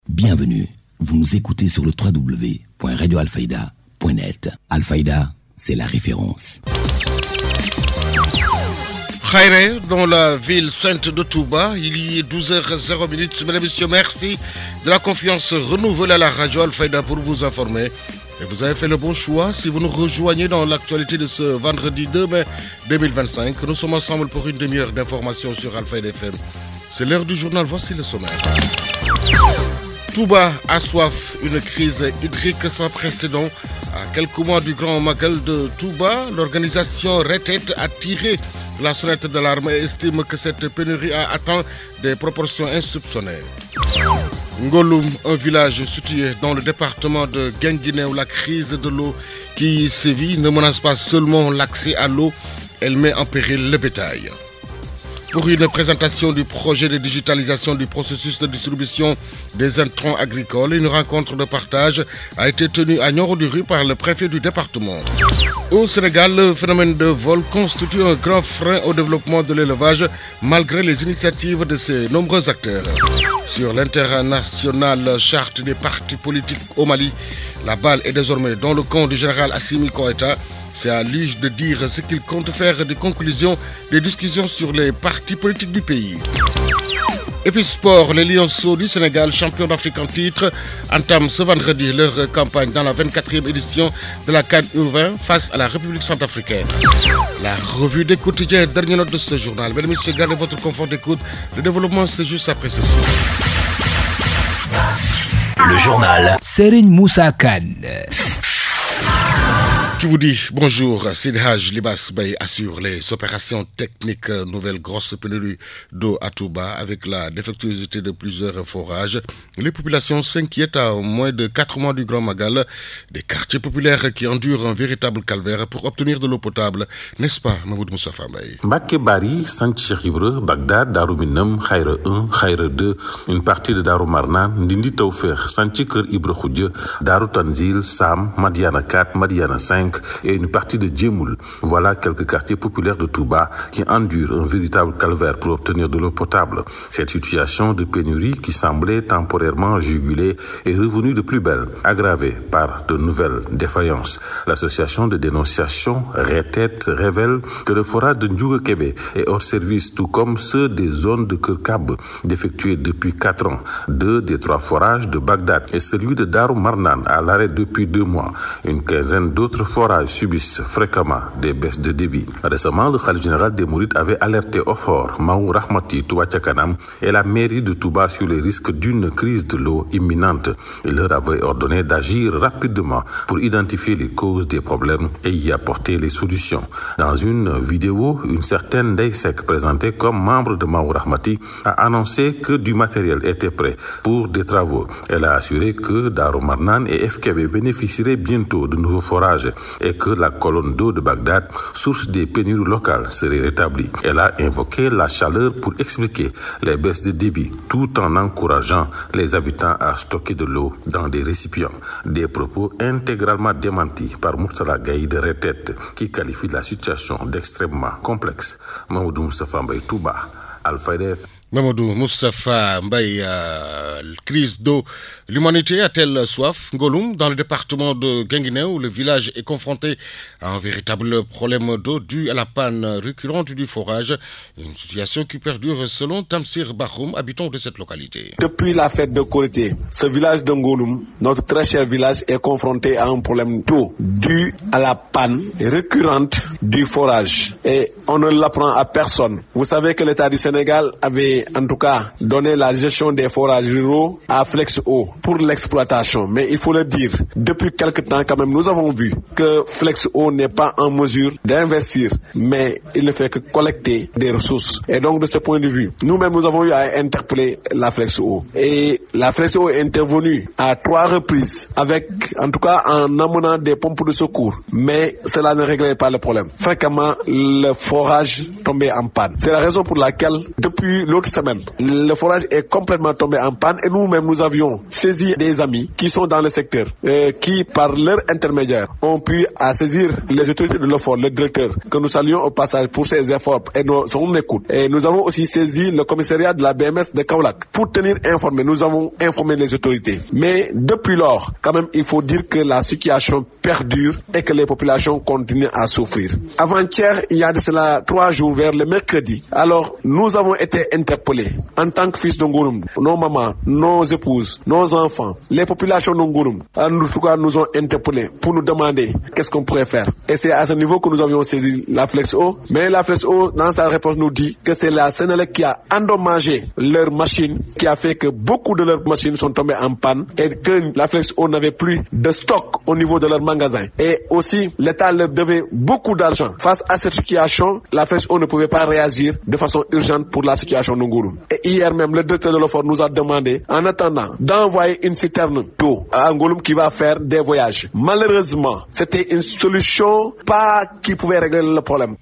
Bienvenue, vous nous écoutez sur le www.radioalfayda.net. Alfayda, c'est la référence. Khairé, dans la ville sainte de Touba, il est 12h00. Mesdames et messieurs, merci de la confiance renouvelée à la radio Alfayda pour vous informer. Et vous avez fait le bon choix si vous nous rejoignez dans l'actualité de ce vendredi 2 mai 2025. Nous sommes ensemble pour une demi-heure d'information sur Alfayda FM. C'est l'heure du journal, voici le sommaire. Touba a soif, une crise hydrique sans précédent. À quelques mois du grand Magal de Touba, l'organisation Retet a tiré la sonnette d'alarme et estime que cette pénurie a atteint des proportions insoupçonnées. Ngoloum, un village situé dans le département de Guinguinéo, où la crise de l'eau qui sévit ne menace pas seulement l'accès à l'eau, elle met en péril le bétail. Pour une présentation du projet de digitalisation du processus de distribution des intrants agricoles, une rencontre de partage a été tenue à Nioro-du-Rue par le préfet du département. Au Sénégal, le phénomène de vol constitue un grand frein au développement de l'élevage malgré les initiatives de ses nombreux acteurs. Sur l'internationale charte des partis politiques au Mali, la balle est désormais dans le camp du général Assimi Goïta. C'est à lui de dire ce qu'il compte faire des conclusions des discussions sur les partis politiques du pays. Et puis sport, les Lionceaux du Sénégal, champions d'Afrique en titre, entament ce vendredi leur campagne dans la 24e édition de la CAN U20 face à la République centrafricaine. La revue des quotidiens, dernière note de ce journal. Mesdames et messieurs, gardez votre confort d'écoute. Le développement, c'est juste après ceci. Le journal Serigne Moussa Kane. Qui vous dit bonjour, Sidhaj Libas Bay assure les opérations techniques. Nouvelle grosse pénurie d'eau à Touba avec la défectuosité de plusieurs forages. Les populations s'inquiètent à moins de 4 mois du Grand Magal. Des quartiers populaires qui endurent un véritable calvaire pour obtenir de l'eau potable. N'est-ce pas, Mahmoud Moustapha Mbaye? Mbacké Bari, Sant Cheikh Ibra, Bagdad, Darou Minam, Khaïra 1, Khaïra 2, une partie de Darou Marnan, Ndindi Tawfekh, Sant Kër Ibra Khoudia, Darou Tanzil, Sam, Madiana 4, Madiana 5, et une partie de Djemoul. Voilà quelques quartiers populaires de Touba qui endurent un véritable calvaire pour obtenir de l'eau potable. Cette situation de pénurie qui semblait temporairement jugulée est revenue de plus belle, aggravée par de nouvelles défaillances. L'association de dénonciation Retet révèle que le forage de Ndiouga Kébé est hors service, tout comme ceux des zones de Kerkab, défectués depuis 4 ans. 2 des 3 forages de Bagdad et celui de Darou Marnan à l'arrêt depuis 2 mois. Une quinzaine d'autres forages subissent fréquemment des baisses de débit. Récemment, le Khalife général des Mourides avait alerté Ofor, Mahou Rahmati, Touba Tchakanam et la mairie de Touba sur les risques d'une crise de l'eau imminente. Il leur avait ordonné d'agir rapidement pour identifier les causes des problèmes et y apporter les solutions. Dans une vidéo, une certaine Ndeysek, présentée comme membre de Mahou Rahmati, a annoncé que du matériel était prêt pour des travaux. Elle a assuré que Darou Marnan et FKB bénéficieraient bientôt de nouveaux forages et que la colonne d'eau de Bagdad, source des pénuries locales, serait rétablie. Elle a invoqué la chaleur pour expliquer les baisses de débit, tout en encourageant les habitants à stocker de l'eau dans des récipients. Des propos intégralement démentis par Murtala Gaye de Retet, qui qualifie la situation d'extrêmement complexe. Mamadou Moustapha Mbaye, Touba, Alfayda FM. Mamadou Moustapha Mbaye, crise d'eau. L'humanité a-t-elle soif? Ngoloum, dans le département de Guinguinéo, le village est confronté à un véritable problème d'eau dû à la panne récurrente du forage. Une situation qui perdure selon Tamsir Bahoum, habitant de cette localité. Depuis la fête de Korité, ce village de Ngoloum, notre très cher village, est confronté à un problème d'eau dû à la panne récurrente du forage. Et on ne l'apprend à personne. Vous savez que l'État du Sénégal avait en tout cas donner la gestion des forages ruraux à Flex'Eau pour l'exploitation. Mais il faut le dire, depuis quelque temps quand même, nous avons vu que Flex'Eau n'est pas en mesure d'investir, mais il ne fait que collecter des ressources. Et donc de ce point de vue, nous-mêmes nous avons eu à interpeller la Flex'Eau. Et la Flex'Eau est intervenue à 3 reprises avec, en tout cas en amenant des pompes de secours. Mais cela ne réglait pas le problème. Fréquemment, le forage tombait en panne. C'est la raison pour laquelle, depuis l'autre autre semaine, le forage est complètement tombé en panne et nous-mêmes nous avions saisi des amis qui sont dans le secteur, qui par leur intermédiaire ont pu saisir les autorités de l'OFOR, le directeur, que nous saluons au passage pour ses efforts et son écoute. Et nous avons aussi saisi le commissariat de la BMS de Kaolack pour tenir informé. Nous avons informé les autorités. Mais depuis lors, quand même, il faut dire que la situation perdure et que les populations continuent à souffrir. Avant-hier, il y a de cela 3 jours, vers le mercredi, alors nous avons été interpellés en tant que fils de Ngouroum, nos mamans, nos épouses, nos enfants, les populations de Ngouroum, en tout cas nous ont interpellés pour nous demander qu'est-ce qu'on pourrait faire. Et c'est à ce niveau que nous avions saisi la Flexo, mais la Flexo, dans sa réponse, nous dit que c'est la Sénélec qui a endommagé leurs machines, qui a fait que beaucoup de leurs machines sont tombées en panne et que la Flexo n'avait plus de stock au niveau de leurs magasins. Et aussi, l'État leur devait beaucoup d'argent. Face à cette situation, la Flexo ne pouvait pas réagir de façon urgente pour la situation de Ngouroum. Et hier même, le directeur de l'OFOR nous a demandé, en attendant, d'envoyer une citerne d'eau à Ngouroum qui va faire des voyages. Malheureusement, c'était une solution pas qui pouvait régler le problème.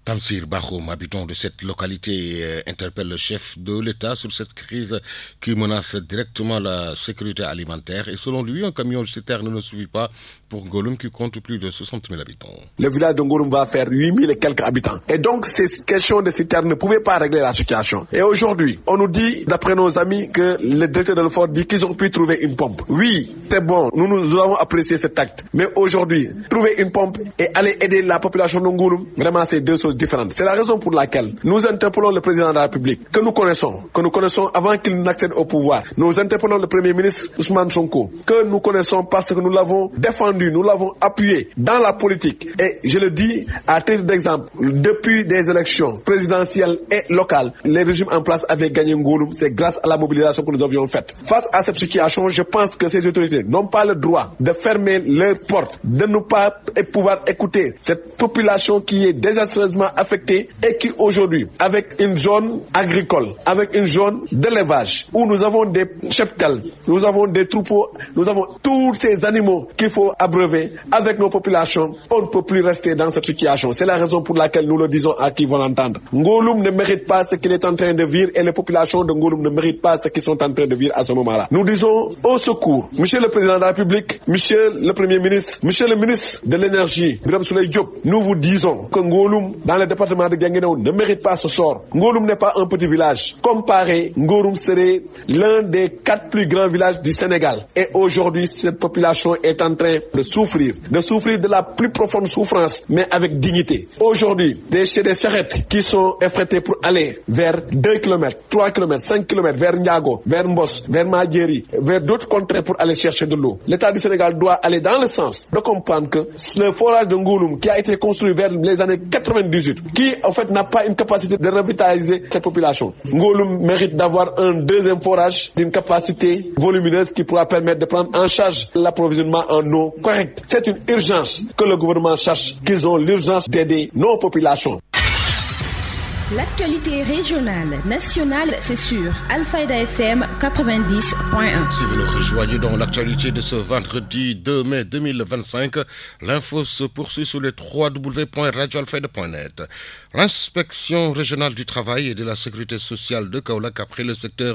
Tamsir Bakhoum, habitant de cette localité, interpelle le chef de l'État sur cette crise qui menace directement la sécurité alimentaire. Et selon lui, un camion de citerne ne suffit pas pour Ngouroum qui compte plus de 60 000 habitants. Le village de Ngouroum va faire 8 000 et quelques habitants. Et donc, ces questions de citerne ne pouvaient pas régler la situation. Et aujourd'hui, on nous dit, d'après nos amis, que le directeur de l'OFOR dit qu'ils ont pu trouver une pompe. Oui, c'est bon, nous avons apprécié cet acte. Mais aujourd'hui, trouver une pompe et aller aider la population de Ngouroum, vraiment, c'est deux choses différentes. C'est la raison pour laquelle nous interpellons le président de la République, que nous connaissons avant qu'il n'accède au pouvoir. Nous interpellons le Premier ministre Ousmane Sonko, que nous connaissons parce que nous l'avons défendu, nous l'avons appuyé dans la politique. Et je le dis à titre d'exemple, depuis des élections présidentielles et locales, les régimes en place avaient gagné Ngouroum, c'est grâce à la mobilisation que nous avions faite. Face à cette situation, je pense que ces autorités n'ont pas le droit de fermer leurs portes, de ne pas pouvoir écouter cette population qui est désastreusement affectée et qui aujourd'hui, avec une zone agricole, avec une zone d'élevage, où nous avons des cheptels, nous avons des troupeaux, nous avons tous ces animaux qu'il faut abreuver, avec nos populations, on ne peut plus rester dans cette situation. C'est la raison pour laquelle nous le disons à qui vont l'entendre. Ngouroum ne mérite pas ce qu'il est en train de vivre et les populations de Ngouroum ne méritent pas ce qu'ils sont en train de vivre à ce moment-là. Nous disons au secours, Monsieur le Président de la République, Monsieur le Premier ministre, Monsieur le ministre de l'Énergie, Birame Souleye Diop, nous vous disons que Ngouroum, dans le département de Guinguinéo, ne mérite pas ce sort. Ngouroum n'est pas un petit village. Comparé, Ngouroum serait l'un des 4 plus grands villages du Sénégal. Et aujourd'hui, cette population est en train de souffrir de la plus profonde souffrance, mais avec dignité. Aujourd'hui, des charrettes qui sont effrétées pour aller vers 2 km, 3 km, 5 km, vers Ndiago, vers Mbos, vers Madjeri, vers d'autres contrées pour aller chercher de l'eau. L'État du Sénégal doit aller dans le sens de comprendre que le forage de Ngouroum qui a été construit vers les années 98, qui en fait n'a pas une capacité de revitaliser cette population. Ngouroum mérite d'avoir un deuxième forage d'une capacité volumineuse qui pourra permettre de prendre en charge l'approvisionnement en eau correcte. C'est une urgence que le gouvernement cherche, qu'ils ont l'urgence d'aider nos populations. L'actualité régionale, nationale, c'est sur Alfayda FM 90.1. Si vous nous rejoignez dans l'actualité de ce vendredi 2 mai 2025, l'info se poursuit sur le www.radioalfayda.net. L'inspection régionale du travail et de la sécurité sociale de Kaolack, après le secteur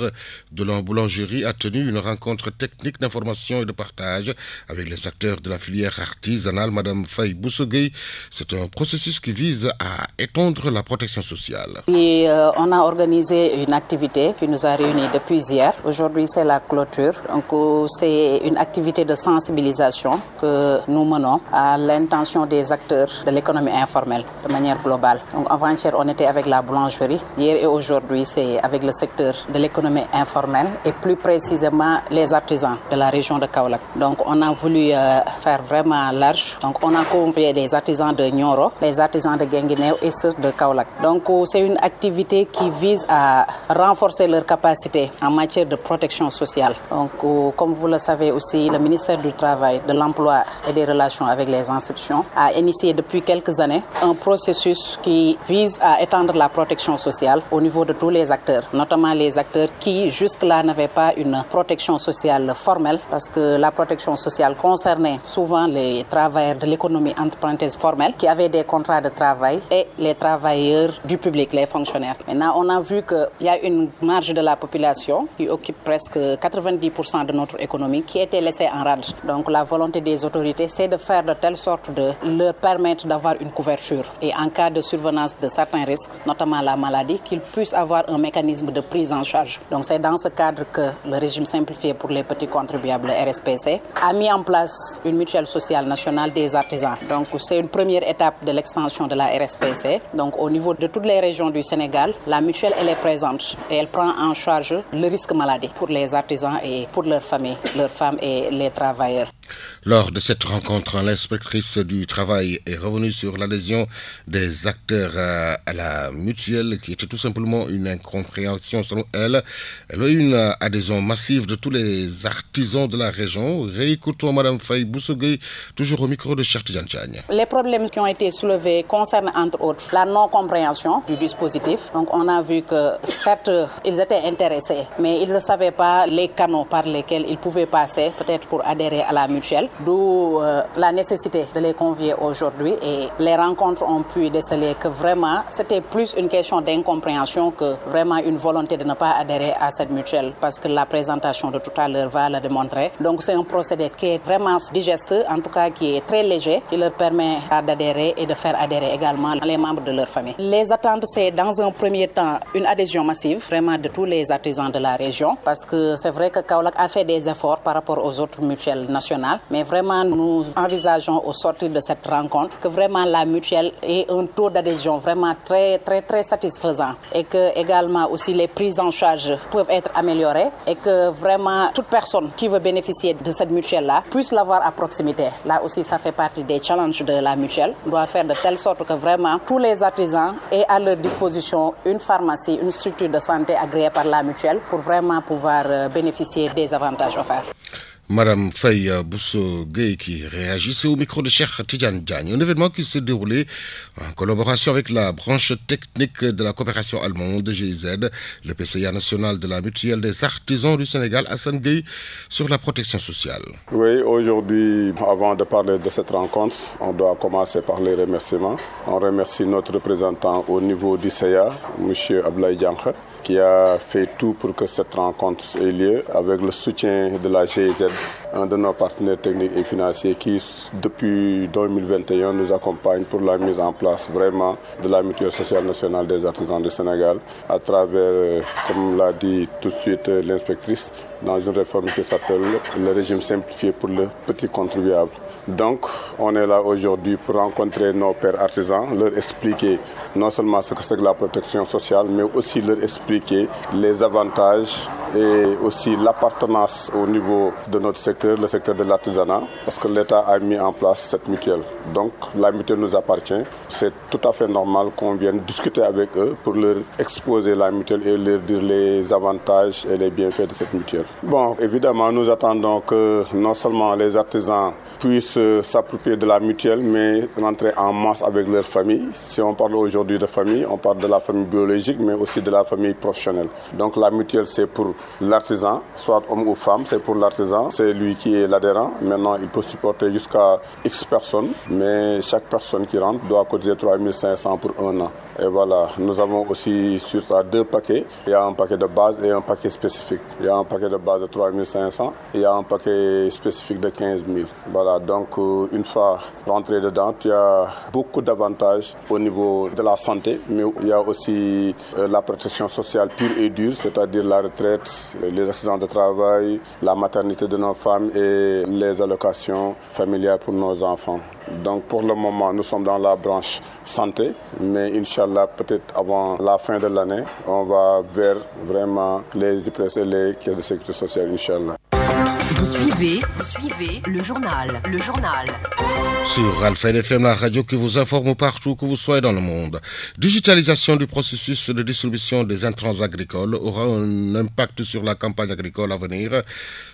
de la boulangerie, a tenu une rencontre technique d'information et de partage avec les acteurs de la filière artisanale. Madame Faye Boussogui, c'est un processus qui vise à étendre la protection sociale. Et on a organisé une activité qui nous a réunis depuis hier. Aujourd'hui, c'est la clôture. Donc, c'est une activité de sensibilisation que nous menons à l'intention des acteurs de l'économie informelle de manière globale. Donc, avant-hier, on était avec la boulangerie. Hier et aujourd'hui, c'est avec le secteur de l'économie informelle et plus précisément les artisans de la région de Kaolack. Donc, on a voulu faire vraiment large. Donc, on a convié les artisans de Nioro, les artisans de Guinguinéo et ceux de Kaolack. Donc, c'est une activité qui vise à renforcer leur capacité en matière de protection sociale. Donc, comme vous le savez aussi, le ministère du Travail, de l'Emploi et des Relations avec les institutions a initié depuis quelques années un processus qui vise à étendre la protection sociale au niveau de tous les acteurs, notamment les acteurs qui jusque-là n'avaient pas une protection sociale formelle, parce que la protection sociale concernait souvent les travailleurs de l'économie entre parenthèses formelle qui avaient des contrats de travail et les travailleurs du public. public, les fonctionnaires. Maintenant, on a vu qu'il y a une marge de la population qui occupe presque 90% de notre économie qui était laissée en rade. Donc la volonté des autorités, c'est de faire de telle sorte de leur permettre d'avoir une couverture. Et en cas de survenance de certains risques, notamment la maladie, qu'ils puissent avoir un mécanisme de prise en charge. Donc c'est dans ce cadre que le régime simplifié pour les petits contribuables RSPC a mis en place une mutuelle sociale nationale des artisans. Donc c'est une première étape de l'extension de la RSPC. Donc au niveau de toutes les régions du Sénégal, la mutuelle elle est présente et elle prend en charge le risque maladie pour les artisans et pour leurs familles, leurs femmes et les travailleurs. Lors de cette rencontre, l'inspectrice du travail est revenue sur l'adhésion des acteurs à la mutuelle qui était tout simplement une incompréhension selon elle. Elle a eu une adhésion massive de tous les artisans de la région. Réécoutons Mme Faye Boussougué, toujours au micro de Cheikh Tidiane Diagne. Les problèmes qui ont été soulevés concernent entre autres la non-compréhension du dispositif. Donc on a vu que certes, ils étaient intéressés, mais ils ne savaient pas les canaux par lesquels ils pouvaient passer peut-être pour adhérer à la mutuelle. D'où la nécessité de les convier aujourd'hui et les rencontres ont pu déceler que vraiment c'était plus une question d'incompréhension que vraiment une volonté de ne pas adhérer à cette mutuelle parce que la présentation de tout à l'heure va le démontrer. Donc c'est un procédé qui est vraiment digeste, en tout cas qui est très léger, qui leur permet d'adhérer et de faire adhérer également les membres de leur famille. Les attentes, c'est dans un premier temps une adhésion massive vraiment de tous les artisans de la région parce que c'est vrai que Kaolack a fait des efforts par rapport aux autres mutuelles nationales. Mais vraiment, nous envisageons au sortir de cette rencontre que vraiment la mutuelle ait un taux d'adhésion vraiment très satisfaisant et que également aussi les prises en charge peuvent être améliorées et que vraiment toute personne qui veut bénéficier de cette mutuelle-là puisse l'avoir à proximité. Là aussi, ça fait partie des challenges de la mutuelle. On doit faire de telle sorte que vraiment tous les artisans aient à leur disposition une pharmacie, une structure de santé agréée par la mutuelle pour vraiment pouvoir bénéficier des avantages offerts. Madame Faye Boussougué qui réagissait au micro de Cheikh Tidiane Diagne. Un événement qui s'est déroulé en collaboration avec la branche technique de la coopération allemande GIZ, le PCA national de la mutuelle des artisans du Sénégal, Hassan Gueye, sur la protection sociale. Oui, aujourd'hui, avant de parler de cette rencontre, on doit commencer par les remerciements. On remercie notre représentant au niveau du CEA, M. Ablaye Diankhe, qui a fait tout pour que cette rencontre ait lieu avec le soutien de la GIZ, un de nos partenaires techniques et financiers qui, depuis 2021, nous accompagne pour la mise en place vraiment de la mutuelle sociale nationale des artisans du Sénégal à travers, comme l'a dit tout de suite l'inspectrice, dans une réforme qui s'appelle le régime simplifié pour le petit contribuable. Donc, on est là aujourd'hui pour rencontrer nos pères artisans, leur expliquer non seulement ce que c'est que la protection sociale, mais aussi leur expliquer les avantages et aussi l'appartenance au niveau de notre secteur, le secteur de l'artisanat, parce que l'État a mis en place cette mutuelle. Donc, la mutuelle nous appartient. C'est tout à fait normal qu'on vienne discuter avec eux pour leur exposer la mutuelle et leur dire les avantages et les bienfaits de cette mutuelle. Bon, évidemment, nous attendons que non seulement les artisans puissent s'approprier de la mutuelle, mais rentrer en masse avec leur famille. Si on parle aujourd'hui de famille, on parle de la famille biologique, mais aussi de la famille professionnelle. Donc la mutuelle, c'est pour l'artisan, soit homme ou femme, c'est pour l'artisan, c'est lui qui est l'adhérent. Maintenant, il peut supporter jusqu'à X personnes, mais chaque personne qui rentre doit cotiser 3 500 pour un an. Et voilà, nous avons aussi sur ça 2 paquets. Il y a un paquet de base et un paquet spécifique. Il y a un paquet de base de 3 500 et il y a un paquet spécifique de 15 000. Voilà, donc une fois rentré dedans, il y a beaucoup d'avantages au niveau de la santé, mais il y a aussi la protection sociale pure et dure, c'est-à-dire la retraite, les accidents de travail, la maternité de nos femmes et les allocations familiales pour nos enfants. Donc pour le moment, nous sommes dans la branche santé, mais Inch'Allah, peut-être avant la fin de l'année, on va vers vraiment les IPRES et les caisses de sécurité sociale, Inch'Allah. Vous suivez le journal. Sur Alfayda FM, la radio qui vous informe partout que vous soyez dans le monde. Digitalisation du processus de distribution des intrants agricoles aura un impact sur la campagne agricole à venir,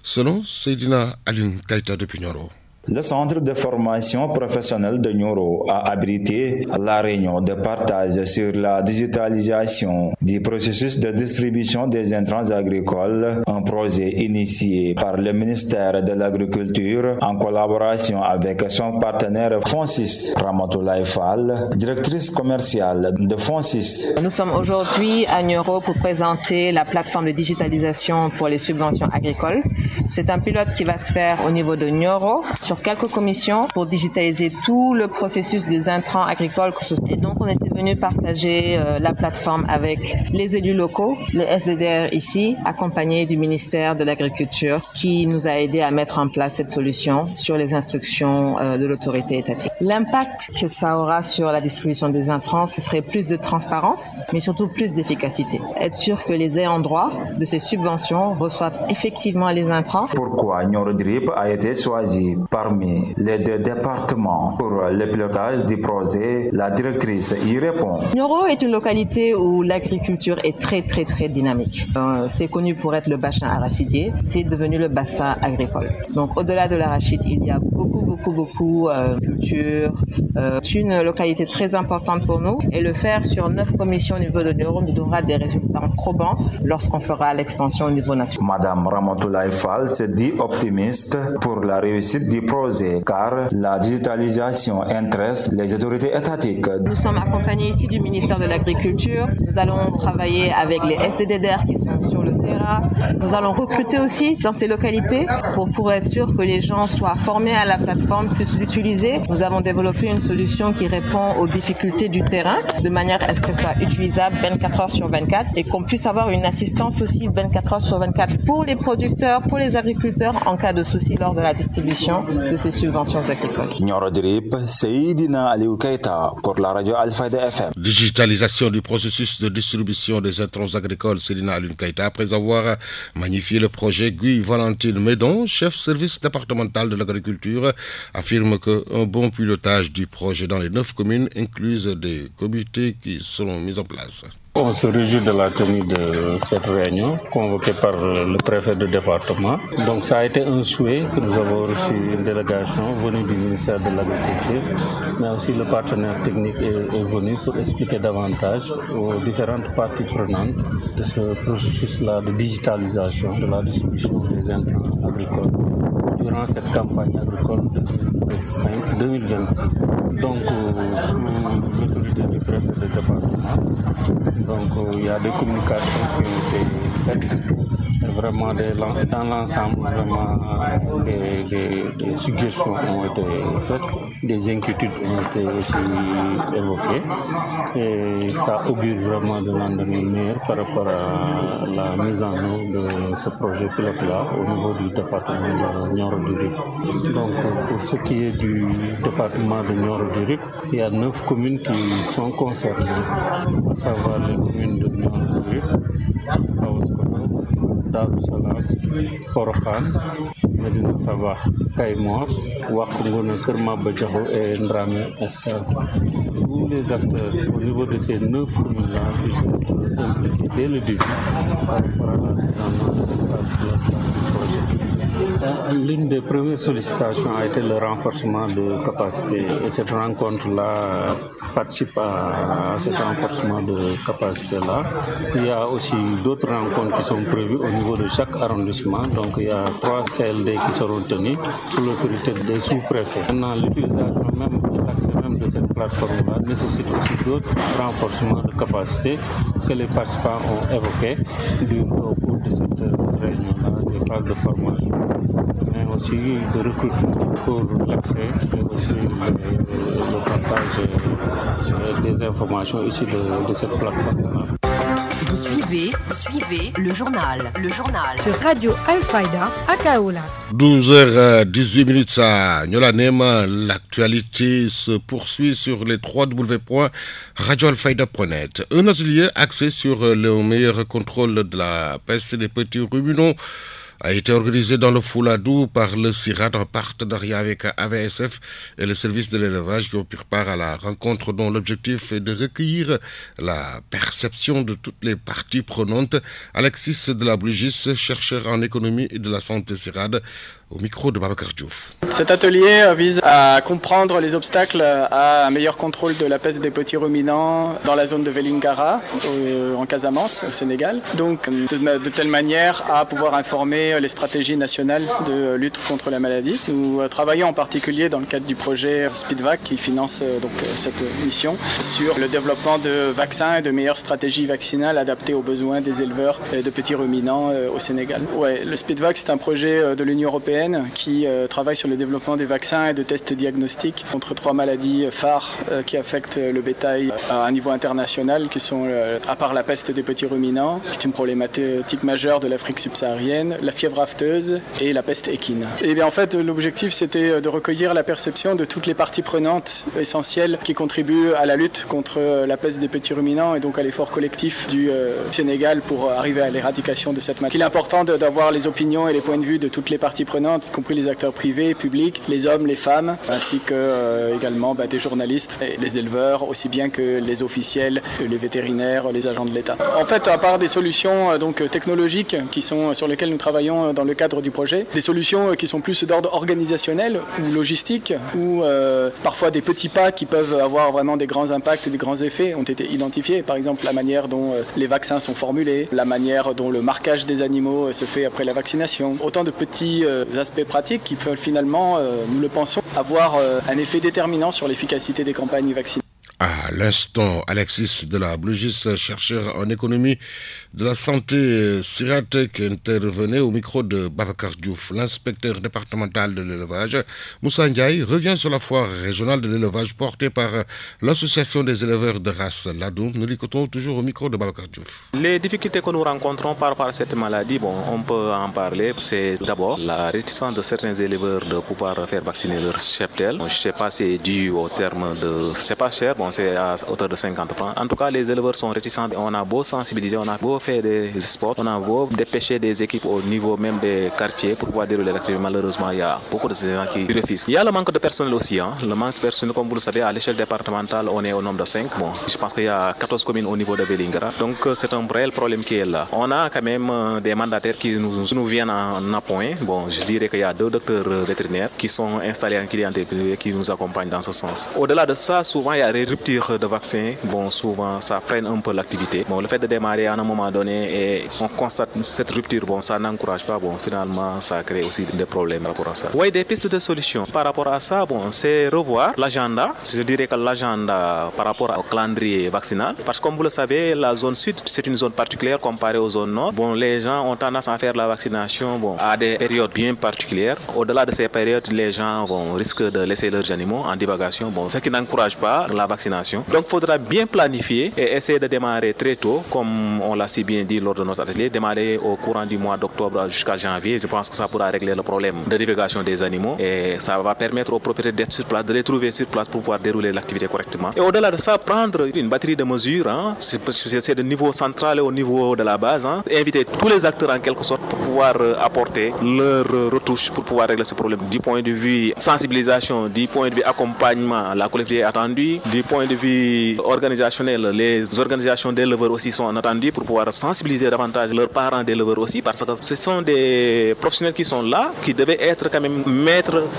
selon Seydina Aline Kaita de Pignoro. Le centre de formation professionnelle de Nioro a abrité la réunion de partage sur la digitalisation du processus de distribution des intrants agricoles, un projet initié par le ministère de l'Agriculture en collaboration avec son partenaire FONSIS. Ramatoulaye Fall, directrice commerciale de FONSIS. Nous sommes aujourd'hui à Nioro pour présenter la plateforme de digitalisation pour les subventions agricoles. C'est un pilote qui va se faire au niveau de Nioro sur quelques commissions pour digitaliser tout le processus des intrants agricoles. Et donc on était venu partager la plateforme avec les élus locaux, les SDDR ici, accompagnés du ministère de l'Agriculture qui nous a aidé à mettre en place cette solution sur les instructions de l'autorité étatique. L'impact que ça aura sur la distribution des intrants, ce serait plus de transparence, mais surtout plus d'efficacité. Être sûr que les ayants droit de ces subventions reçoivent effectivement les intrants. Pourquoi Nioro du Rip a été choisi parmi les 2 départements pour le pilotage du projet? La directrice y répond. Nioro est une localité où l'agriculture est très dynamique. C'est connu pour être le bassin arachidier, c'est devenu le bassin agricole. Donc au-delà de l'arachide, il y a beaucoup culture. C'est une localité très importante pour nous et le faire sur 9 commissions au niveau de Nioro nous donnera des résultats probants lorsqu'on fera l'expansion au niveau national. Madame Ramatoulaye Fall se dit optimiste pour la réussite du projet car la digitalisation intéresse les autorités étatiques. Nous sommes accompagnés ici du ministère de l'Agriculture. Nous allons travailler avec les SDDR qui sont sur le terrain. Nous allons recruter aussi dans ces localités pour être sûr que les gens soient formés à la plateforme, puissent l'utiliser. Nous avons développé une solution qui répond aux difficultés du terrain de manière à ce qu'elle soit utilisable 24 heures sur 24 et qu'on puisse avoir une assistance aussi 24 heures sur 24 pour les producteurs, pour les agriculteurs en cas de souci lors de la distribution de ces subventions agricoles. Nioro du Rip, Seydina Aliou Keita pour la radio Alfayda FM. Digitalisation du processus de distribution des intrants agricoles, Seydina Aliou Keita, après avoir magnifié le projet, Guy Valentine Médon, chef service départemental de l'agriculture, affirme qu'un bon pilotage du projet dans les 9 communes incluse des comités qui seront mis en place. On se réjouit de la tenue de cette réunion convoquée par le préfet de département. Donc ça a été un souhait que nous avons reçu une délégation venue du ministère de l'Agriculture, mais aussi le partenaire technique est venu pour expliquer davantage aux différentes parties prenantes de ce processus-là de digitalisation de la distribution des intrants agricoles durant cette campagne agricole 2025-2026. Donc sous l'autorité du préfet de département, donc il y a des communications qui ont été faites, vraiment dans l'ensemble, vraiment des suggestions ont été faites, des inquiétudes ont été aussi évoquées et ça augure vraiment de lendemain meilleur par rapport à la mise en œuvre de ce projet pilote-là au niveau du département de Nioro du Rip. Donc pour ce qui est du département de Nioro du Rip, il y a 9 communes qui sont concernées, à savoir les communes de Nioro du Rip, Aouskoto, Darou Salam, Porokhane, Medina Sabakh, Kayemor, Wack Ngouna, Keur Maba Diakhou et Ndramé Escale. Tous les acteurs au niveau de ces 9 communes-là sont impliqués dès le début par rapport à la mise en œuvre de cette phase du projet. L'une des premières sollicitations a été le renforcement de capacité et cette rencontre-là participe à ce renforcement de capacité-là. Il y a aussi d'autres rencontres qui sont prévues au niveau de chaque arrondissement. Donc il y a 3 CLD qui seront tenus sous l'autorité des sous-préfets. Maintenant, l'utilisation même et l'accès même de cette plateforme-là nécessite aussi d'autres renforcements de capacité que les participants ont évoqués au cours de cette réunion-là, des phases de formation, mais aussi de recrutement pour l'accès et aussi le partage des informations issues de cette plateforme-là. Vous suivez le journal. Sur Radio Alfayda à Kaolack. 12h18 à Nyolanema, l'actualité se poursuit sur les www.radioalfayda.net. Un atelier axé sur le meilleur contrôle de la peste des petits ruminants a été organisé dans le Fouladou par le CIRAD en partenariat avec AVSF et le service de l'élevage qui ont pris part à la rencontre dont l'objectif est de recueillir la perception de toutes les parties prenantes. Alexis de la Blugis, chercheur en économie et de la santé CIRAD, au micro de Babacar Diouf. Cet atelier vise à comprendre les obstacles à un meilleur contrôle de la peste des petits ruminants dans la zone de Vélingara, en Casamance, au Sénégal. Donc, de telle manière à pouvoir informer les stratégies nationales de lutte contre la maladie. Nous travaillons en particulier dans le cadre du projet Speedvac qui finance cette mission sur le développement de vaccins et de meilleures stratégies vaccinales adaptées aux besoins des éleveurs de petits ruminants au Sénégal. Ouais, le Speedvac, c'est un projet de l'Union européenne qui travaille sur le développement des vaccins et de tests diagnostiques contre 3 maladies phares qui affectent le bétail à un niveau international, qui sont, à part la peste des petits ruminants, qui est une problématique majeure de l'Afrique subsaharienne, la fièvre afteuse et la peste équine. Et bien en fait, l'objectif c'était de recueillir la perception de toutes les parties prenantes essentielles qui contribuent à la lutte contre la peste des petits ruminants et donc à l'effort collectif du Sénégal pour arriver à l'éradication de cette maladie. Il est important d'avoir les opinions et les points de vue de toutes les parties prenantes, y compris les acteurs privés, publics, les hommes, les femmes, ainsi que également des journalistes et les éleveurs, aussi bien que les officiels, les vétérinaires, les agents de l'État. En fait, à part des solutions technologiques qui sont sur lesquelles nous travaillons dans le cadre du projet, des solutions qui sont plus d'ordre organisationnel ou logistique, ou parfois des petits pas qui peuvent avoir vraiment des grands impacts et des grands effets ont été identifiés. Par exemple, la manière dont les vaccins sont formulés, la manière dont le marquage des animaux se fait après la vaccination. Autant de petits aspects pratiques qui peuvent finalement, nous le pensons, avoir un effet déterminant sur l'efficacité des campagnes vaccinales. À l'instant, Alexis de la Blugis, chercheur en économie de la santé CIRAD, qui intervenait au micro de Babacar Diouf. L'inspecteur départemental de l'élevage, Moussa Ndiaye, revient sur la foire régionale de l'élevage portée par l'association des éleveurs de race Ladoum. Nous l'écoutons toujours au micro de Babacar Diouf. Les difficultés que nous rencontrons par rapport à cette maladie, on peut en parler. C'est d'abord la réticence de certains éleveurs de pouvoir faire vacciner leur cheptel. Je ne sais pas si c'est dû au terme de... C'est pas cher, c'est à hauteur de 50 francs. En tout cas, les éleveurs sont réticents. On a beau sensibiliser, on a beau faire des sports, on a beau dépêcher des équipes au niveau même des quartiers pour pouvoir dérouler l'activité. Malheureusement, il y a beaucoup de ces gens qui refusent. Il y a le manque de personnel aussi. Le manque de personnel, comme vous le savez, à l'échelle départementale, on est au nombre de 5. Bon, je pense qu'il y a 14 communes au niveau de Vélingara. Donc, c'est un réel problème qui est là. On a quand même des mandataires qui nous viennent en appoint. Bon, je dirais qu'il y a 2 docteurs vétérinaires qui sont installés en clientèle privée qui nous accompagnent dans ce sens. Au-delà de ça, souvent, il y a des rupture de vaccins, souvent ça freine un peu l'activité. Le fait de démarrer à un moment donné et on constate cette rupture, ça n'encourage pas, finalement ça crée aussi des problèmes par rapport à ça. Oui, des pistes de solutions. Par rapport à ça, c'est revoir l'agenda. Je dirais que l'agenda par rapport au calendrier vaccinal, parce que comme vous le savez, la zone sud, c'est une zone particulière comparée aux zones nord. Les gens ont tendance à faire la vaccination à des périodes bien particulières. Au-delà de ces périodes, les gens risquent de laisser leurs animaux en divagation, ce qui n'encourage pas la vaccination. Donc il faudra bien planifier et essayer de démarrer très tôt, comme on l'a si bien dit lors de notre atelier, démarrer au courant du mois d'octobre jusqu'à janvier. Je pense que ça pourra régler le problème de divagation des animaux et ça va permettre aux propriétaires d'être sur place, de les trouver sur place pour pouvoir dérouler l'activité correctement. Et au-delà de ça, prendre une batterie de mesures, c'est de niveau central et au niveau de la base, inviter tous les acteurs en quelque sorte pour pouvoir apporter leur retouche pour pouvoir régler ce problème du point de vue sensibilisation, du point de vue accompagnement, la collectivité attendue, du point de vue organisationnel, les organisations d'éleveurs aussi sont attendues pour pouvoir sensibiliser davantage leurs parents d'éleveurs aussi, parce que ce sont des professionnels qui sont là, qui devaient être quand même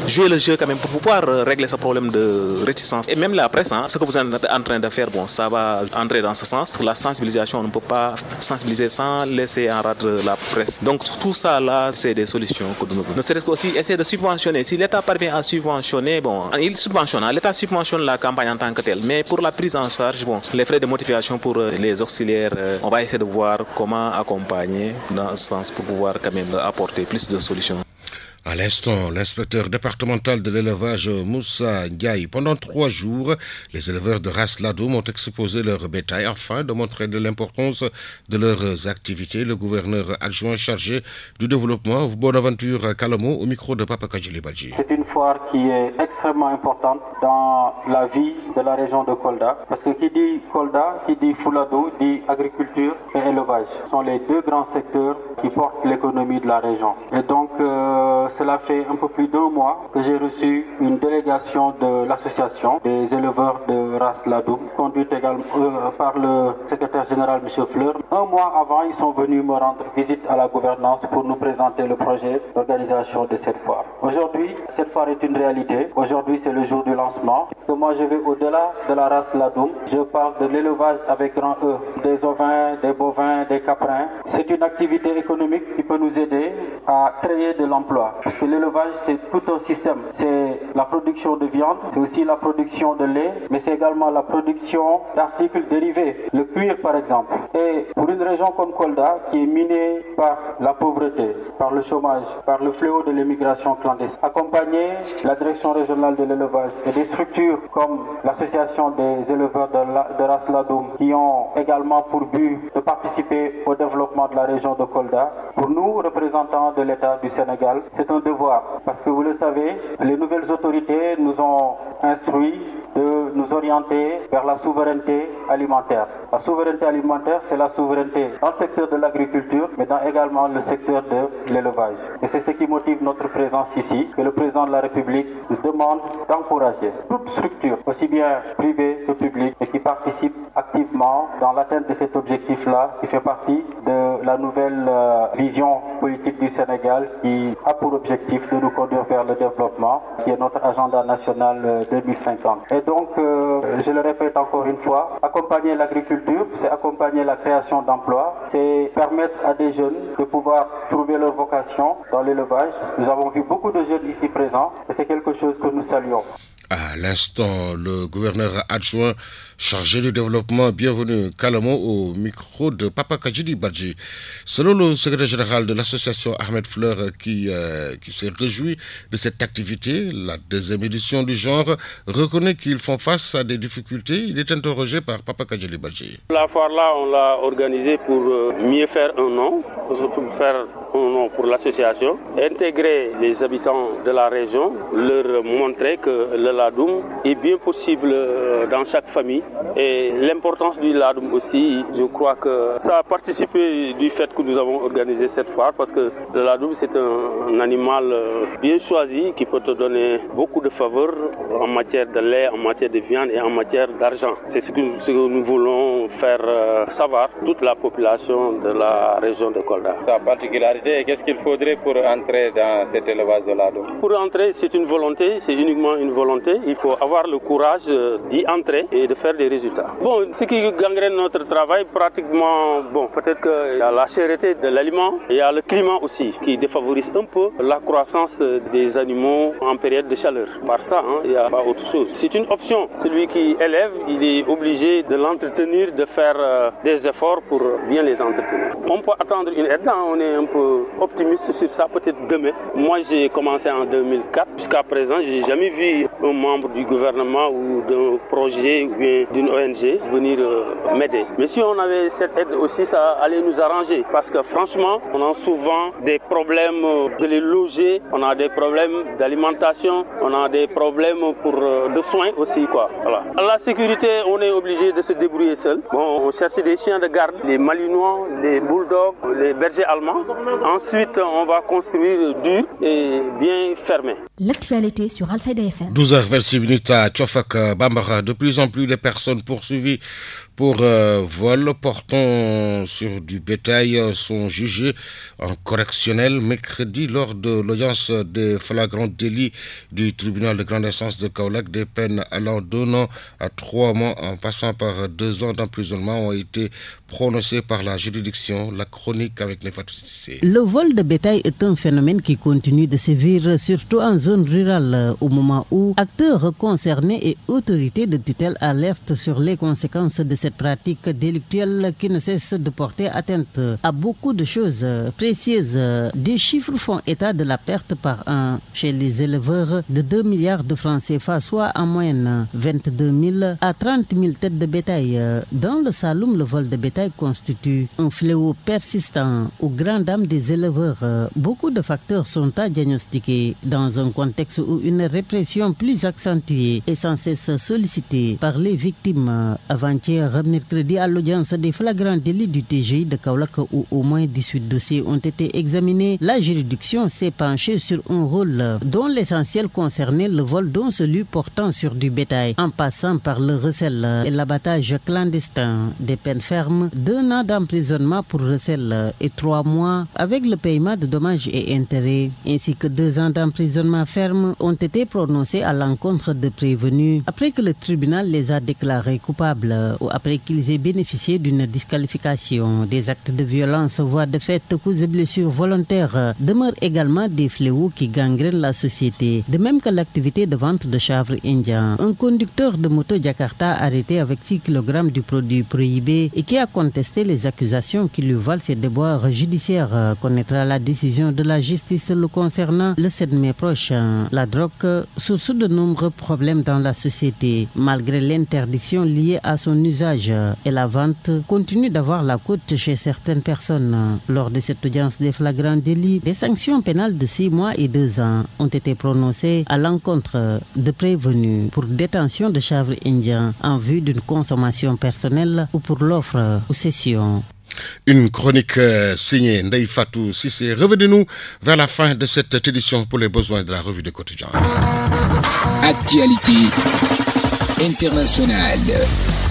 jouer le jeu quand même pour pouvoir régler ce problème de réticence. Et même la presse, ce que vous êtes en train de faire, ça va entrer dans ce sens. La sensibilisation, on ne peut pas sensibiliser sans laisser en rade la presse. Donc tout ça là, c'est des solutions que nous ne serait-ce qu'aussi essayer de subventionner. Si l'État parvient à subventionner, il subventionne, l'État subventionne la campagne en tant que telle. Mais pour la prise en charge, les frais de motivation pour les auxiliaires, on va essayer de voir comment accompagner dans ce sens pour pouvoir quand même apporter plus de solutions. À l'instant, l'inspecteur départemental de l'élevage Moussa Ndiaye. Pendant 3 jours, les éleveurs de Ras Ladoum ont exposé leur bétail afin de montrer de l'importance de leurs activités. Le gouverneur adjoint chargé du développement, Bonaventure Kalamo, au micro de Papa Kajili Badji. C'est une foire qui est extrêmement importante dans la vie de la région de Kolda. Parce que qui dit Kolda, qui dit Fuladu, dit agriculture et élevage. Ce sont les 2 grands secteurs qui portent l'économie de la région. Et donc, cela fait un peu plus d'1 mois que j'ai reçu une délégation de l'association des éleveurs de Ras Ladoum, conduite également par le secrétaire général M. Fleur. 1 mois avant, ils sont venus me rendre visite à la gouvernance pour nous présenter le projet d'organisation de cette foire. Aujourd'hui, cette foire est une réalité. Aujourd'hui, c'est le jour du lancement. Que moi, je vais au-delà de la Ras Ladoum. Je parle de l'élevage avec grand E, des ovins, des bovins, des caprins. C'est une activité économique qui peut nous aider à créer de l'emploi. Parce que l'élevage, c'est tout un système. C'est la production de viande, c'est aussi la production de lait, mais c'est également la production d'articles dérivés, le cuir par exemple. Et pour une région comme Kolda, qui est minée par la pauvreté, par le chômage, par le fléau de l'immigration clandestine, accompagner la direction régionale de l'élevage et des structures comme l'association des éleveurs de Ras Ladoum, qui ont également pour but de participer au développement de la région de Kolda. Pour nous, représentants de l'État du Sénégal, c'est un devoir, parce que vous le savez, les nouvelles autorités nous ont instruit de nous orienter vers la souveraineté alimentaire. La souveraineté alimentaire, c'est la souveraineté dans le secteur de l'agriculture, mais dans également le secteur de l'élevage. Et c'est ce qui motive notre présence ici, que le président de la République nous demande d'encourager toute structure, aussi bien privée que publique, et qui participe activement dans l'atteinte de cet objectif-là, qui fait partie de la nouvelle vision politique du Sénégal, qui a pour objectif de nous conduire vers le développement, qui est notre agenda national 2050. Et donc, je le répète encore une fois, accompagner l'agriculture, c'est accompagner la création d'emplois, c'est permettre à des jeunes de pouvoir trouver leur vocation dans l'élevage. Nous avons vu beaucoup de jeunes ici présents et c'est quelque chose que nous saluons. À l'instant, le gouverneur adjoint chargé du développement, bienvenue Kalamo, au micro de Papa Kajili Badji. Selon le secrétaire général de l'association Ahmed Fleur, qui s'est réjoui de cette activité, la 2e édition du genre, reconnaît qu'ils font face à des difficultés. Il est interrogé par Papa Kajili Badji. La foire là, on l'a organisée pour mieux faire un nom, pour l'association, intégrer les habitants de la région, leur montrer que le Ladoum est bien possible dans chaque famille. Et l'importance du Ladoum aussi, je crois que ça a participé du fait que nous avons organisé cette foire, parce que le Ladoum, c'est un animal bien choisi qui peut te donner beaucoup de faveurs en matière de lait, en matière de viande et en matière d'argent. C'est ce que nous voulons faire savoir toute la population de la région de Kolda. Sa particularité, qu'est-ce qu'il faudrait pour entrer dans cet élevage de Ladoum? Pour entrer, c'est une volonté, c'est uniquement une volonté. Il faut avoir le courage d'y entrer et de faire des résultats. Bon, ce qui gangrène notre travail, pratiquement, peut-être qu'il y a la cherté de l'aliment, il y a le climat aussi qui défavorise un peu la croissance des animaux en période de chaleur. Par ça, il n'y a pas autre chose. C'est une option. Celui qui élève, il est obligé de l'entretenir, de faire des efforts pour bien les entretenir. On peut attendre une aide, on est un peu optimiste sur ça, peut-être demain. Moi, j'ai commencé en 2004. Jusqu'à présent, j'ai jamais vu un membre du gouvernement ou d'un projet ou bien d'une ONG venir m'aider. Mais si on avait cette aide aussi, ça allait nous arranger. Parce que franchement, on a souvent des problèmes de les loger, on a des problèmes d'alimentation, on a des problèmes de soins aussi, quoi. Voilà. À la sécurité, on est obligé de se débrouiller seul. On cherche des chiens de garde, les malinois, les bulldogs, les bergers allemands. Ensuite, on va construire dur et bien fermé. L'actualité sur Alfayda FM. 12h26 à Tchofak Bambara. De plus en plus de personnes poursuivies pour vol portant sur du bétail sont jugées en correctionnel mercredi lors de l'audience des flagrants délits du tribunal de grande instance de Kaolack. Des peines allant d'un an à 3 mois en passant par 2 ans d'emprisonnement ont été prononcées par la juridiction. La chronique avec Nefatou Cissé. Le vol de bétail est un phénomène qui continue de sévir, surtout en zone rurale, au moment où acteurs concernés et autorités de tutelle alertent sur les conséquences de cette cette pratique délictuelle qui ne cesse de porter atteinte à beaucoup de choses précises. Des chiffres font état de la perte par an chez les éleveurs de 2 milliards de francs CFA, soit en moyenne 22 000 à 30 000 têtes de bétail. Dans le Saloum, le vol de bétail constitue un fléau persistant aux grandes dames des éleveurs. Beaucoup de facteurs sont à diagnostiquer dans un contexte où une répression plus accentuée est sans cesse sollicitée par les victimes. Avant-hier, mercredi, à l'audience des flagrants délits du TGI de Kaolack où au moins 18 dossiers ont été examinés, la juridiction s'est penchée sur un rôle dont l'essentiel concernait le vol dont celui portant sur du bétail, en passant par le recel et l'abattage clandestin. Des peines fermes, 2 ans d'emprisonnement pour recel et 3 mois avec le paiement de dommages et intérêts, ainsi que 2 ans d'emprisonnement ferme ont été prononcés à l'encontre de prévenus après que le tribunal les a déclarés coupables ou après qu'ils aient bénéficié d'une disqualification. Des actes de violence, voire de fait, coups et blessures volontaires demeurent également des fléaux qui gangrènent la société, de même que l'activité de vente de chanvre indien. Un conducteur de moto Jakarta arrêté avec 6 kg du produit prohibé et qui a contesté les accusations qui lui valent ses déboires judiciaires connaîtra la décision de la justice le concernant le 7 mai prochain. La drogue, source de nombreux problèmes dans la société, malgré l'interdiction liée à son usage et la vente, continue d'avoir la cote chez certaines personnes. Lors de cette audience des flagrants délits, des sanctions pénales de 6 mois et 2 ans ont été prononcées à l'encontre de prévenus pour détention de chanvre indien en vue d'une consommation personnelle ou pour l'offre ou cession. Une chronique signée Ndeye Fatou Sissé. Revenez-nous vers la fin de cette édition pour les besoins de la revue de quotidien. Actualité internationale.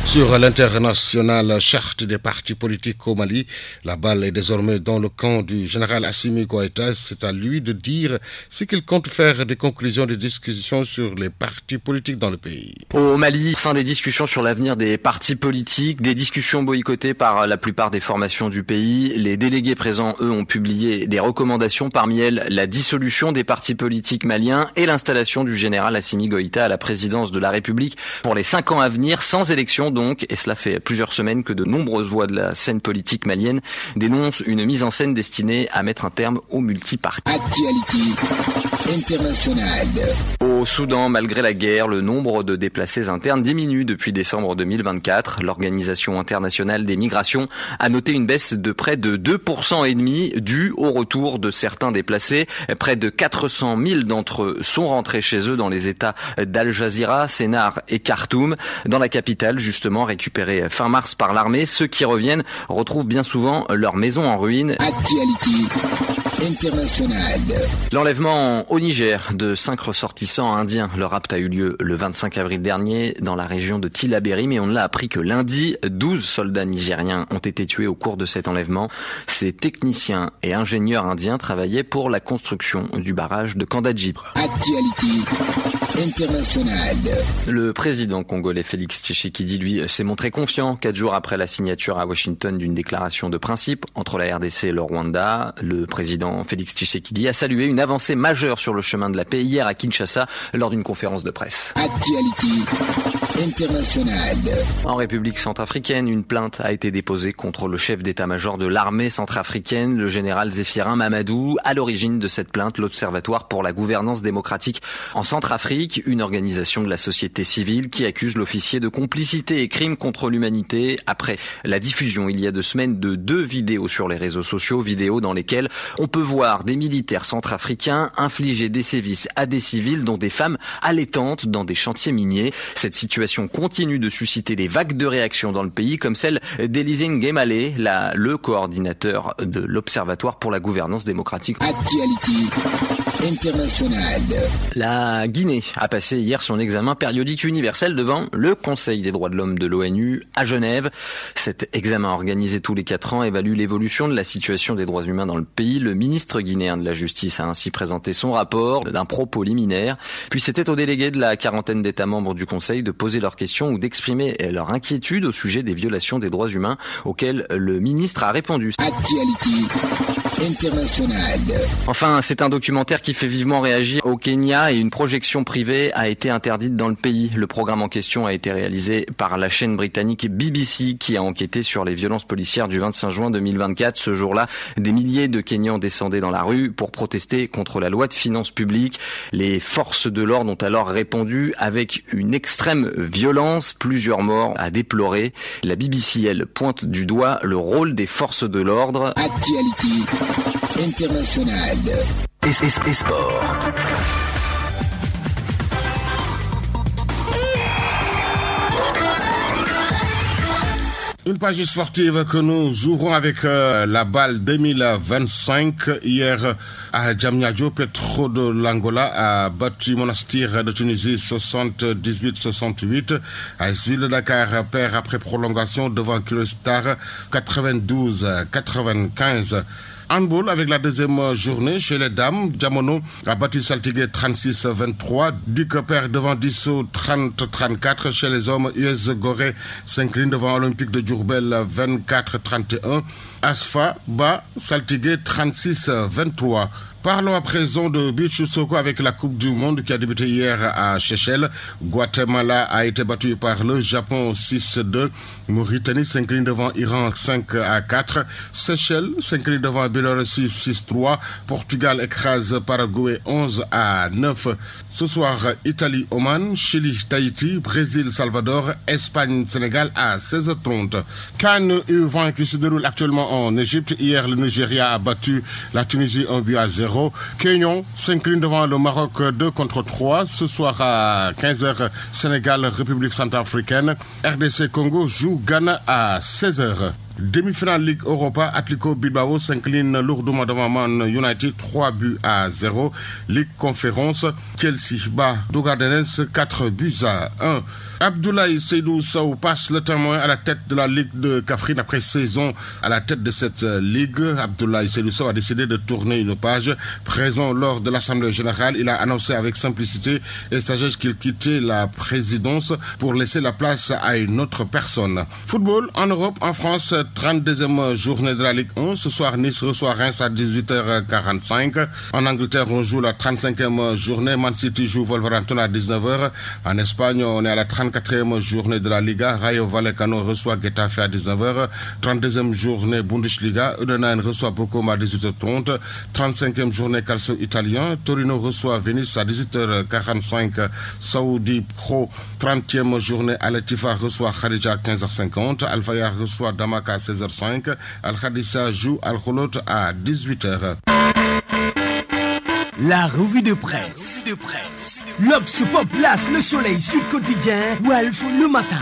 Sur l'international charte des partis politiques au Mali, la balle est désormais dans le camp du général Assimi Goïta. C'est à lui de dire ce qu'il compte faire des conclusions des discussions sur les partis politiques dans le pays. Au Mali, fin des discussions sur l'avenir des partis politiques, des discussions boycottées par la plupart des formations du pays. Les délégués présents, eux, ont publié des recommandations, parmi elles la dissolution des partis politiques maliens et l'installation du général Assimi Goïta à la présidence de la République pour les 5 ans à venir, sans élection donc, et cela fait plusieurs semaines que de nombreuses voix de la scène politique malienne dénoncent une mise en scène destinée à mettre un terme au multiparti. Actualité internationale. Au Soudan, malgré la guerre, le nombre de déplacés internes diminue depuis décembre 2024. L'Organisation internationale des migrations a noté une baisse de près de 2,5% due au retour de certains déplacés. Près de 400 000 d'entre eux sont rentrés chez eux dans les États d'Al Jazeera, Sennar et Khartoum. Dans la capitale, justement, récupérée fin mars par l'armée, ceux qui reviennent retrouvent bien souvent leur maison en ruine. Actualité internationale. L'enlèvement au Niger de 5 ressortissants indiens. Le rapt a eu lieu le 25 avril dernier dans la région de Tillabéri, mais on ne l'a appris que lundi. 12 soldats nigériens ont été tués au cours de cet enlèvement. Ces techniciens et ingénieurs indiens travaillaient pour la construction du barrage de Kandadji. Actualité internationale. Le président congolais Félix Tshisekedi, lui, s'est montré confiant 4 jours après la signature à Washington d'une déclaration de principe entre la RDC et le Rwanda. Le président Félix Tshisekedi a salué une avancée majeure sur le chemin de la paix hier à Kinshasa lors d'une conférence de presse. Actualité internationale. En République centrafricaine, une plainte a été déposée contre le chef d'état-major de l'armée centrafricaine, le général Zéphirin Mamadou. À l'origine de cette plainte, l'Observatoire pour la gouvernance démocratique en Centrafrique, une organisation de la société civile qui accuse l'officier de complicité et crimes contre l'humanité après la diffusion il y a 2 semaines de 2 vidéos sur les réseaux sociaux, vidéos dans lesquelles on peut voir des militaires centrafricains infliger des sévices à des civils, dont des femmes allaitantes dans des chantiers miniers. Cette situation continue de susciter des vagues de réactions dans le pays, comme celle d'Élisée Nguemale, le coordinateur de l'Observatoire pour la gouvernance démocratique. Actualité internationale. La Guinée a passé hier son examen périodique universel devant le Conseil des droits de l'homme de l'ONU à Genève. Cet examen organisé tous les 4 ans évalue l'évolution de la situation des droits humains dans le pays. Le ministre guinéen de la Justice a ainsi présenté son rapport d'un propos liminaire. Puis c'était aux délégués de la 40aine d'États membres du Conseil de poser leurs questions ou d'exprimer leur inquiétude au sujet des violations des droits humains auxquelles le ministre a répondu. Actualité internationale. Enfin, c'est un documentaire qui fait vivement réagir au Kenya et une projection privée a été interdite dans le pays. Le programme en question a été réalisé par la chaîne britannique BBC qui a enquêté sur les violences policières du 25 juin 2024. Ce jour-là, des milliers de Kenyans descendaient dans la rue pour protester contre la loi de finances publiques. Les forces de l'ordre ont alors répondu avec une extrême violence. Plusieurs morts à déplorer. La BBC, elle, pointe du doigt le rôle des forces de l'ordre. Actualité internationale. Et sport. Une page sportive que nous ouvrons avec la balle 2025. Hier, à Diamniadio, Petro de l'Angola a battu Monastir de Tunisie 78-68. AS Ville de Dakar perd après prolongation devant Curiostar 92-95. Handball avec la deuxième journée chez les dames. Diamono a battu Saltigué 36-23. Duc perd devant Dissau 30-34. Chez les hommes, US Gorée s'incline devant Olympique de Diourbel 24-31. Asfa bat Saltigué 36-23. Parlons à présent de beach soccer avec la Coupe du Monde qui a débuté hier à Seychelles. Guatemala a été battu par le Japon 6-2. Mauritanie s'incline devant Iran 5-4. Seychelles s'incline devant Biélorussie 6-3. Portugal écrase Paraguay 11-9. Ce soir, Italie-Oman, Chili-Tahiti, Brésil-Salvador, Espagne-Sénégal à 16h30. CAN U20 qui se déroule actuellement en Égypte. Hier, le Nigeria a battu la Tunisie 1-0. Kenyon s'incline devant le Maroc 2-3. Ce soir à 15h, Sénégal, République centrafricaine. RDC Congo joue Ghana à 16h. Demi-finale Ligue Europa, Atlético Bilbao s'incline lourdement devant Man United 3-0. Ligue Conférence, Chelsea bat Dougardenens 4-1. Abdoulaye Seydou Sow passe le témoin à la tête de la Ligue de Kaffrine après saison à la tête de cette ligue. Abdoulaye Seydou Sow a décidé de tourner une page. Présent lors de l'Assemblée Générale, il a annoncé avec simplicité et sagesse qu'il quittait la présidence pour laisser la place à une autre personne. Football en Europe, en France, 32e journée de la Ligue 1. Ce soir, Nice reçoit Reims à 18h45. En Angleterre, on joue la 35e journée. Man City joue Wolverhampton à 19h. En Espagne, on est à la 34e journée de la Liga. Rayo Vallecano reçoit Getafe à 19h. 32e journée Bundesliga. Udenheim reçoit Bochum à 18h30. 35e journée Calcio italien. Torino reçoit Venise à 18h45. Saudi Pro. 30e journée Al-Tifa reçoit Kharija à 15h50. Al-Fayha reçoit Damak à 16h05. Al-Khadissa joue Al-Kholout à 18h. La revue de presse. L'Obs place le soleil sur le quotidien Walf le matin.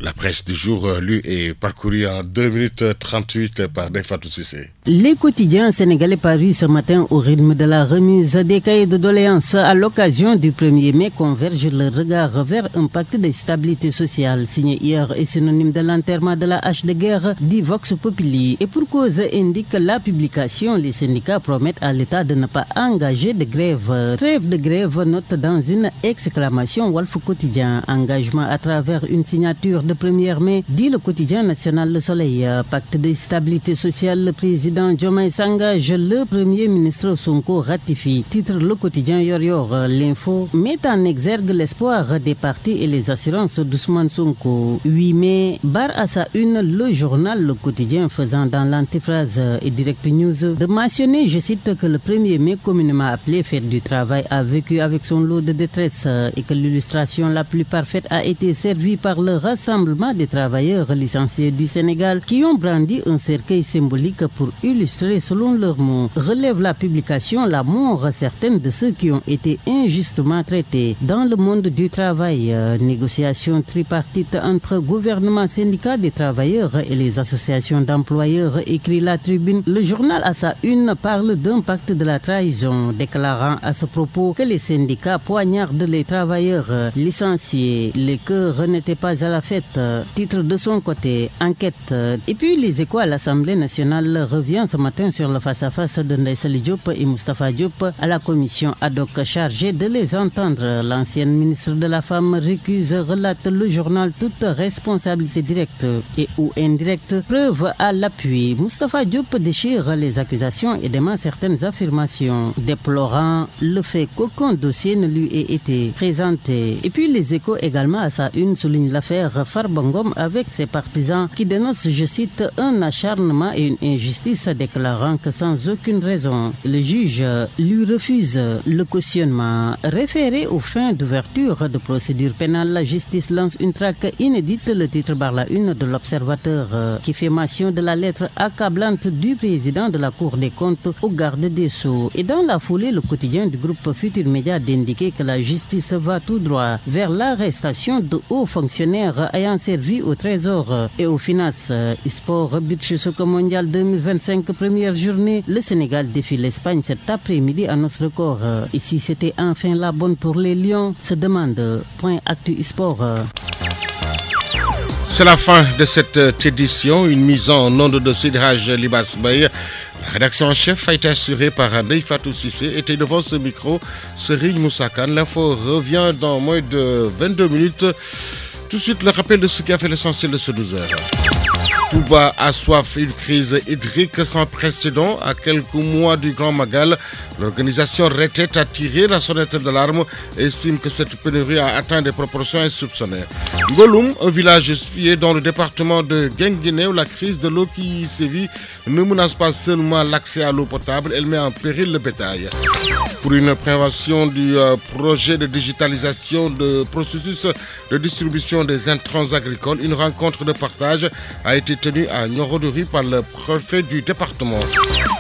La presse du jour lue et parcourue en 2 minutes 38 par Nefatou Sissé. Les quotidiens sénégalais parus ce matin au rythme de la remise des cahiers de doléances à l'occasion du 1er mai convergent le regard vers un pacte de stabilité sociale signé hier et synonyme de l'enterrement de la hache de guerre dit Vox Populi. Et pour cause indique la publication, les syndicats promettent à l'État de ne pas engager de grève. Trêve de grève note dans une exclamation Walf Quotidien. Engagement à travers une signature de 1er mai, dit le quotidien national Le Soleil. Pacte de stabilité sociale, le président Diomaye s'engage, le premier ministre Sonko ratifie. Titre le quotidien Yor. L'info met en exergue l'espoir des partis et les assurances d'Ousmane Sonko. 8 mai, barre à sa une, le journal Le Quotidien faisant dans l'antiphrase et Direct News de mentionner, je cite, que le 1er mai communément appelé fête du travail a vécu avec son lot de détresse et que l'illustration la plus parfaite a été servie par le rassemblement des travailleurs licenciés du Sénégal qui ont brandi un cercueil symbolique pour illustrer selon leurs mots. Relève la publication la mort certaine de ceux qui ont été injustement traités. Dans le monde du travail, négociation tripartite entre gouvernement, syndicats des travailleurs et les associations d'employeurs, écrit la Tribune. Le journal à sa une parle d'un pacte de la trahison, déclarant à ce propos que les syndicats poignardent les travailleurs licenciés. Les cœurs n'étaient pas à la fête alerte, titre de son côté, enquête. Et puis les Échos à l'Assemblée nationale revient ce matin sur le face-à-face de Ndeye Saly Diop et Moustapha Diop à la commission ad hoc chargée de les entendre. L'ancienne ministre de la Femme récuse, relate le journal, toute responsabilité directe et ou indirecte. Preuve à l'appui. Moustapha Diop déchire les accusations et dément certaines affirmations, déplorant le fait qu'aucun dossier ne lui ait été présenté. Et puis les Échos également à sa une souligne l'affaire Farba Ngom avec ses partisans qui dénoncent, je cite, un acharnement et une injustice, déclarant que sans aucune raison, le juge lui refuse le cautionnement. Référé aux fins d'ouverture de procédure pénale, la justice lance une traque inédite, le titre par la une de l'Observateur, qui fait mention de la lettre accablante du président de la Cour des comptes au garde des Sceaux. Et dans la foulée, le quotidien du groupe Futur Média d'indiquer que la justice va tout droit vers l'arrestation de hauts fonctionnaires ayant servi au Trésor et aux finances. Sport, Beach Soccer Mondial 2025, première journée. Le Sénégal défie l'Espagne cet après-midi à notre record. Et si c'était enfin la bonne pour les Lions, se demande. Point Actu Sport. C'est la fin de cette édition, une mise en onde de Sidraj Libas Baye. La rédaction en chef a été assurée par Ndeye Fatou Cissé. Était devant ce micro, Serigne Moussa Kane. L'info revient dans moins de 22 minutes. Tout de suite, le rappel de ce qui a fait l'essentiel de ce 12 heures. Touba a soif, une crise hydrique sans précédent. À quelques mois du Grand Magal, l'organisation Retet a tiré la sonnette d'alarme et estime que cette pénurie a atteint des proportions insoupçonnées. Ngoloum, un village situé dans le département de Guinguinéo, où la crise de l'eau qui sévit ne menace pas seulement l'accès à l'eau potable, elle met en péril le bétail. Pour une prévention du projet de digitalisation de processus de distribution des intrants agricoles, une rencontre de partage a été tenue à Nioro-de-Rue par le préfet du département.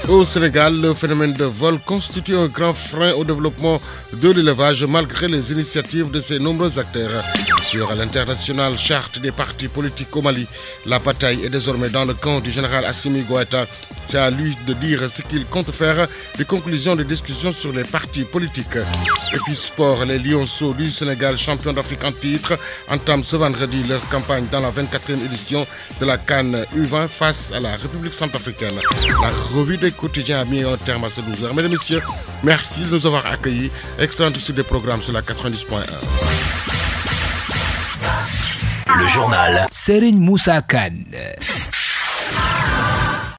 Au Sénégal, le phénomène de vol constitue un grand frein au développement de l'élevage malgré les initiatives de ses nombreux acteurs. Sur l'international charte des partis politiques au Mali, la bataille est désormais dans le camp du général Assimi Goïta. C'est à lui de dire ce qu'il compte faire des conclusions des discussions sur les partis politiques. Et puis sport, les Lionceaux du Sénégal, champions d'Afrique en titre, entament ce vendredi leur campagne dans la 24e édition de la CAN U20 face à la République centrafricaine. La revue des quotidiens a mis un terme à ces 12 heures. Mesdames et messieurs, merci de nous avoir accueillis. Excellente suite des programmes sur la 90.1. Le journal Serigne Moussa Kane.